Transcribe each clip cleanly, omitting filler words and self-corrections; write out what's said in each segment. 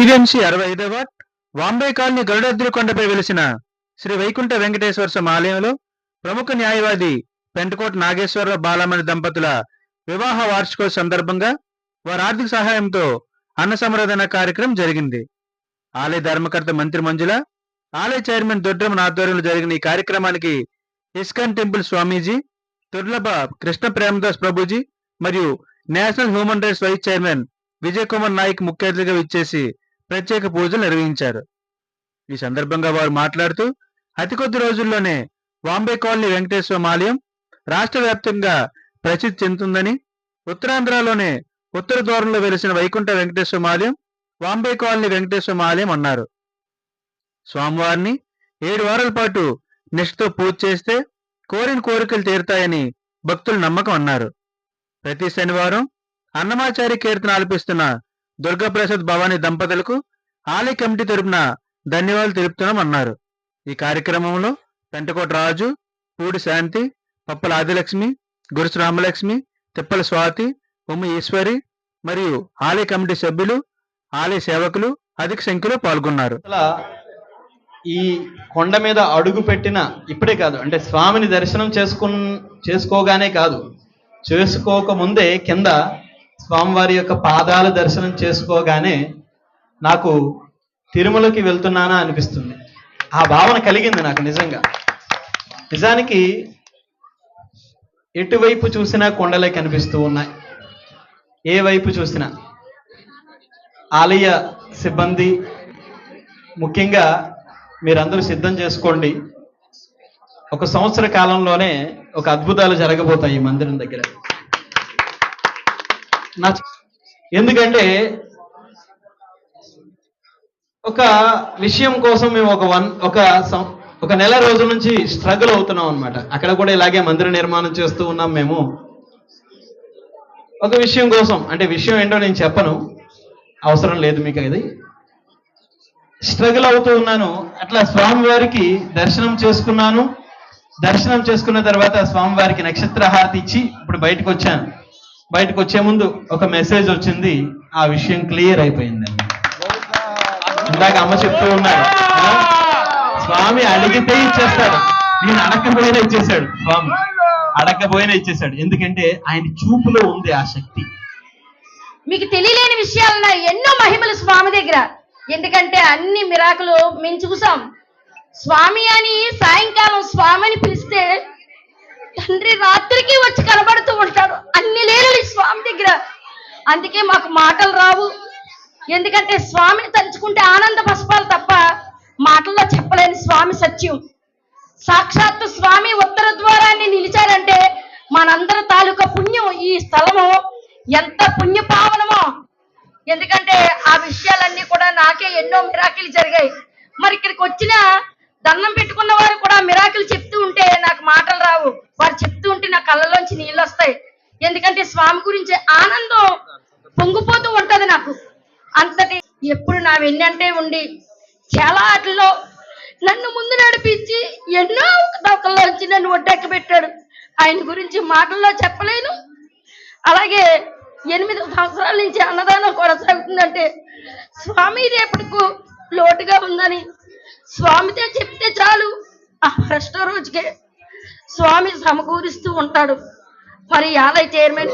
GVMC 65వ ward Vambay colony Garudadri కొండపై వెలిసిన శ్రీ వైకుంఠ వెంకటేశ్వర స్వామి ఆలయంలో ప్రముఖ న్యాయవాది పెంటకోట నాగేశ్వరరావు బాలమణి దంపతుల వివాహ వార్షికోత్సవ సందర్భంగా వారి ఆర్థిక సహాయంతో అన్న సంవర్ధన కార్యక్రమం జరిగింది. ఆలయ ధర్మకర్త మంత్రి మంజుల, ఆలయ చైర్మన్ దొడ్రమన్ ఆధ్వర్యంలో జరిగిన ఈ కార్యక్రమానికి ఇస్కాన్ టెంపుల్ స్వామీజీ దుర్లభ కృష్ణ ప్రేమదాస్ ప్రభుజీ మరియు national human rights vice chairman Vijay Kumar Nayak ముఖ్య అతిథిగా ఇచ్చేసి ప్రత్యేక పూజలు నిర్వహించారు. ఈ సందర్భంగా వారు మాట్లాడుతూ అతి కొద్ది రోజుల్లోనే వాంబే కాలనీ వెంకటేశ్వర ఆలయం రాష్ట్ర వ్యాప్తంగా ప్రసిద్ధి చెందుతుందని, ఉత్తరాంధ్రలోనే ఉత్తర ద్వారంలో వెలిసిన వైకుంఠ వెంకటేశ్వర ఆలయం వాంబే కాలనీ వెంకటేశ్వర ఆలయం అన్నారు. స్వామివారిని 7 వారాల పాటు నిష్ఠతో పూజ చేస్తే కోరిన కోరికలు తీరుతాయని భక్తుల నమ్మకం అన్నారు. ప్రతి శనివారం అన్నమాచారి కీర్తన ఆలపిస్తున్న దుర్గాప్రసాద్ భవానీ దంపతులకు ఆలయ కమిటీ తరపున ధన్యవాదాలు తెలుపుతున్నామన్నారు. ఈ కార్యక్రమంలో పెంటకోట రాజు, పూడి శాంతి, పప్పల ఆదిలక్ష్మి, గురుసు రామలక్ష్మి, తిప్పల స్వాతి, ఉమ్మ ఈశ్వరి మరియు ఆలయ కమిటీ సభ్యులు, ఆలయ సేవకులు అధిక సంఖ్యలో పాల్గొన్నారు. ఈ కొండ మీద అడుగు పెట్టిన ఇప్పుడే కాదు, అంటే స్వామిని దర్శనం చేసుకోగానే కాదు, చేసుకోకముందే కింద స్వామివారి యొక్క పాదాల దర్శనం చేసుకోగానే నాకు తిరుమలకి వెళ్తున్నానా అనిపిస్తుంది. ఆ భావన కలిగింది నాకు నిజానికి ఎటువైపు చూసినా కొండలే కనిపిస్తూ ఉన్నాయి. ఏ వైపు చూసినా ఆలయ సిబ్బంది, ముఖ్యంగా మీరందరూ సిద్ధం చేసుకోండి. 1 సంవత్సర కాలంలోనే ఒక అద్భుతాలు జరగబోతాయి ఈ మందిరం దగ్గర. ఎందుకంటే ఒక విషయం కోసం మేము ఒక నెల రోజుల నుంచి స్ట్రగుల్ అవుతున్నాం అనమాట. అక్కడ కూడా ఇలాగే మందిర నిర్మాణం చేస్తూ ఉన్నాం మేము. ఒక విషయం కోసం, అంటే విషయం ఏంటో నేను చెప్పను, అవసరం లేదు మీకు, అది స్ట్రగుల్ అవుతూ ఉన్నాను. అట్లా స్వామివారికి దర్శనం చేసుకున్నాను. దర్శనం చేసుకున్న తర్వాత స్వామివారికి నక్షత్ర హారతి ఇచ్చి ఇప్పుడు బయటకు వచ్చాను. బయటకు వచ్చే ముందు ఒక మెసేజ్ వచ్చింది, ఆ విషయం క్లియర్ అయిపోయిందండి. ఇందాక అమ్మ చెప్తూ ఉన్నారు, స్వామి అడిగితే ఇచ్చేస్తాడు, నేను అడగకపోయినా ఇచ్చేశాడు. స్వామి అడగకపోయినా ఇచ్చేశాడు. ఎందుకంటే ఆయన చూపులో ఉంది ఆ శక్తి. మీకు తెలియలేని విషయాలు ఎన్నో మహిమలు స్వామి దగ్గర. ఎందుకంటే అన్ని మిరాకులు మేము చూసాం. స్వామి అని సాయంకాలం స్వామిని పిలిస్తే తండ్రి రాత్రికి వచ్చి కనబడుతూ ఉంటాడు. అన్ని లేని స్వామి దగ్గర. అందుకే మాకు మాటలు రావు. ఎందుకంటే స్వామిని తలుచుకుంటే ఆనంద పసుపాలు తప్ప మాటల్లో చెప్పలేని స్వామి సత్యం. సాక్షాత్తు స్వామి ఉత్తర ద్వారాన్ని నిలిచారంటే మనందరి తాలూకా పుణ్యం. ఈ స్థలము ఎంత పుణ్యపావనమో. ఎందుకంటే ఆ విషయాలన్నీ కూడా నాకే ఎన్నో మిరాకిలు జరిగాయి. మరి ఇక్కడికి వచ్చిన దండం పెట్టుకున్న వారు కూడా మిరాకిల్ చెప్తూ ఉంటే నాకు మాటలు రావు. వారు చెప్తూ ఉంటే నా కళ్ళలోంచి నీళ్ళు వస్తాయి. ఎందుకంటే స్వామి గురించి ఆనందం పొంగిపోతూ ఉంటది నాకు. అంతటి ఎప్పుడు నా వెన్నంటే ఉండి చాలా ఆటల్లో నన్ను ముందు నడిపించి ఎన్నో దవకల్లోంచి నన్ను ఒడ్డెక్క పెట్టాడు. ఆయన గురించి మాటల్లో చెప్పలేను. అలాగే 8 సంవత్సరాల నుంచి అన్నదానం కొనసాగుతుందంటే స్వామి రేపటికు లోటుగా ఉందని స్వామితో చెప్తే చాలు, ఆ ఫస్ట్ రోజుకే స్వామి సమకూరుస్తూ ఉంటాడు. మరి ఆలయ చైర్మన్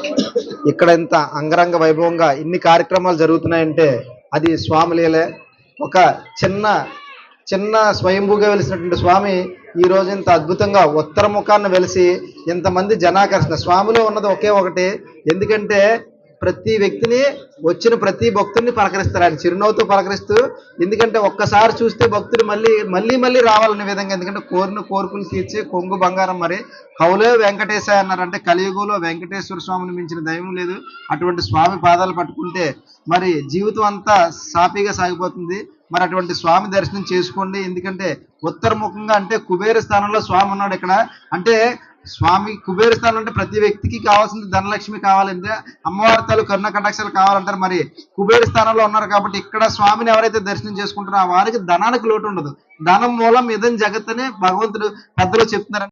ఇక్కడ ఇంత అంగరంగ వైభవంగా ఇన్ని కార్యక్రమాలు జరుగుతున్నాయంటే అది స్వామి లీలే. ఒక చిన్న స్వయంభూగా వెలిసినటువంటి స్వామి ఈ రోజు ఇంత అద్భుతంగా ఉత్తర ముఖాన్ని వెలిసి ఇంతమంది జనాకర్షణ. స్వామిలో ఉన్నది ఒకే ఒకటి, ఎందుకంటే ప్రతి వ్యక్తిని, వచ్చిన ప్రతి భక్తుడిని పలకరిస్తారు ఆయన చిరునవ్వుతో పలకరిస్తూ. ఎందుకంటే ఒక్కసారి చూస్తే భక్తుడు మళ్ళీ రావాలనే విధంగా. ఎందుకంటే కోరుకుని తీర్చే కొంగు బంగారం. మరి కౌలే వెంకటేశ అన్నారంటే కలియుగంలో వెంకటేశ్వర స్వామిని మించిన దైవం లేదు. అటువంటి స్వామి పాదాలు పట్టుకుంటే మరి జీవితం అంతా సాఫీగా సాగిపోతుంది. మరి అటువంటి స్వామి దర్శనం చేసుకోండి. ఎందుకంటే ఉత్తరముఖంగా, అంటే కుబేర స్థానంలో స్వామి ఉన్నాడు ఇక్కడ. అంటే స్వామి కుబేర స్థానం అంటే ప్రతి వ్యక్తికి కావాల్సింది ధనలక్ష్మి కావాలంటే, అమ్మవారి తాలూ కరుణ కటాక్షాలు కావాలంటారు. మరి కుబేర స్థానంలో ఉన్నారు కాబట్టి ఇక్కడ స్వామిని ఎవరైతే దర్శనం చేసుకుంటారో ఆ వారికి ధనానికి లోటు ఉండదు. ధనం మూలం ఇదని జగత్ అని భగవంతుడు పెద్దలు చెప్తున్నారు.